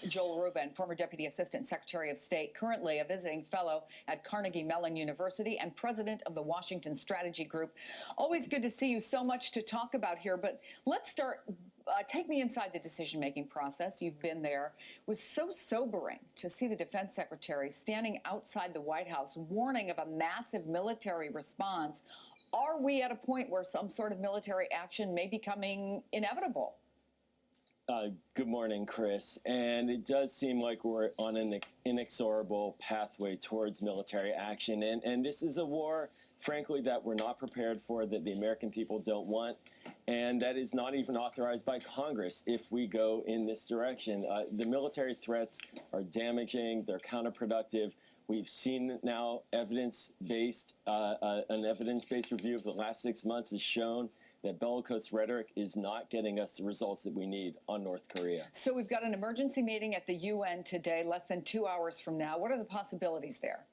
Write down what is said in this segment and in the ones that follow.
Joel Rubin, former Deputy Assistant Secretary of State, currently a visiting fellow at Carnegie Mellon University and president of the Washington Strategy Group. Always good to see you. So much to talk about here, but let's start. Take me inside the decision-making process. You've been there. It was so sobering to see the defense secretary standing outside the White House warning of a massive military response. Are we at a point where some sort of military action may be becoming inevitable? Good morning, Chris. And it does seem like we're on an inexorable pathway towards military action. And this is a war, frankly, that we're not prepared for, that the American people don't want, and that is not even authorized by Congress if we go in this direction. The military threats are damaging. They're counterproductive. We've seen now an evidence-based review of the last 6 months has shown that bellicose rhetoric is not getting us the results that we need on North Korea. So we've got an emergency meeting at the UN today, less than 2 hours from now. What are the possibilities there?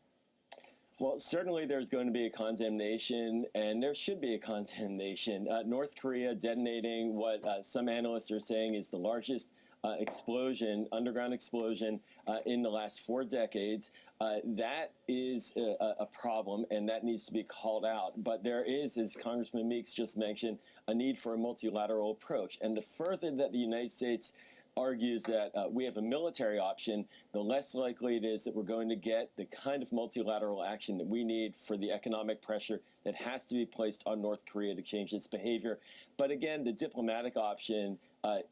Well, certainly there's going to be a condemnation, and there should be a condemnation. North Korea detonating what some analysts are saying is the largest underground explosion in the last 4 decades. That is a problem, and that needs to be called out. But there is, as Congressman Meeks just mentioned, a need for a multilateral approach. And the further that the United States argues that we have a military option, the less likely it is that we're going to get the kind of multilateral action that we need for the economic pressure that has to be placed on North Korea to change its behavior. But again, the diplomatic option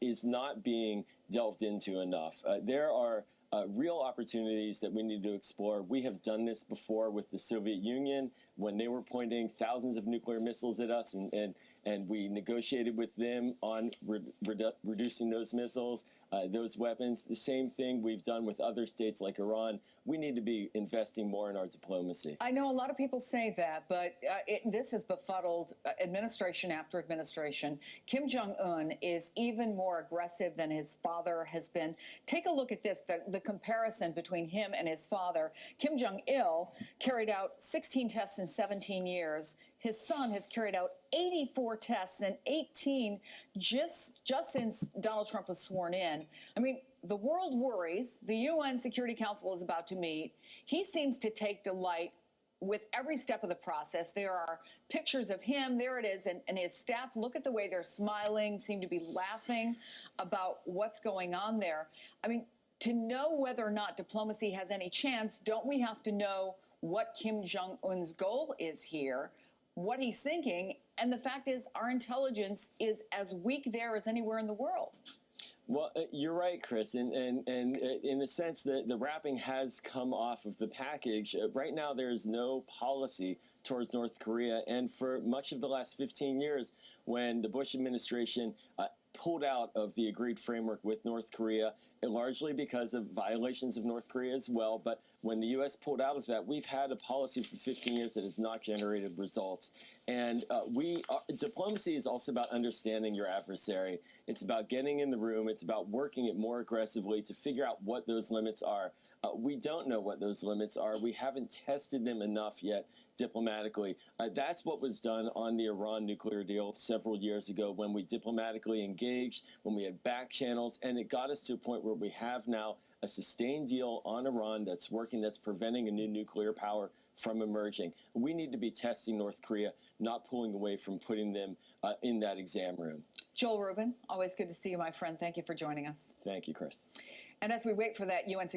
is not being delved into enough. There are real opportunities that we need to explore. We have done this before with the Soviet Union when they were pointing thousands of nuclear missiles at us, and we negotiated with them on reducing those missiles, those weapons. The same thing we've done with other states like Iran. We need to be investing more in our diplomacy. I know a lot of people say that, but this has befuddled administration after administration. Kim Jong-un is even more aggressive than his father has been. Take a look at this, the comparison between him and his father. Kim Jong-il carried out 16 tests in 17 years. His son has carried out 84 tests and 18 just since Donald Trump was sworn in. I mean, the world worries. The UN Security Council is about to meet. He seems to take delight with every step of the process. There are pictures of him. There it is. And his staff, look at the way they're smiling, seem to be laughing about what's going on there. I mean, to know whether or not diplomacy has any chance, don't we have to know what Kim Jong-un's goal is here, what he's thinking? And the fact is, our intelligence is as weak there as anywhere in the world. Well, you're right, Chris, and in a sense, the wrapping has come off of the package. Right now, there is no policy towards North Korea, and for much of the last 15 years, when the Bush administration pulled out of the agreed framework with North Korea, largely because of violations of North Korea as well. But when the U.S. pulled out of that, we've had a policy for 15 years that has not generated results. And diplomacy is also about understanding your adversary. It's about getting in the room. It's about working it more aggressively to figure out what those limits are. We don't know what those limits are. We haven't tested them enough yet diplomatically. That's what was done on the Iran nuclear deal several years ago when we diplomatically engaged, when we had back channels, and it got us to a point where we have now a sustained deal on Iran that's working, that's preventing a new nuclear power from emerging. We need to be testing North Korea, not pulling away from putting them in that exam room. Joel Rubin, always good to see you, my friend. Thank you for joining us. Thank you, Chris. And as we wait for that UN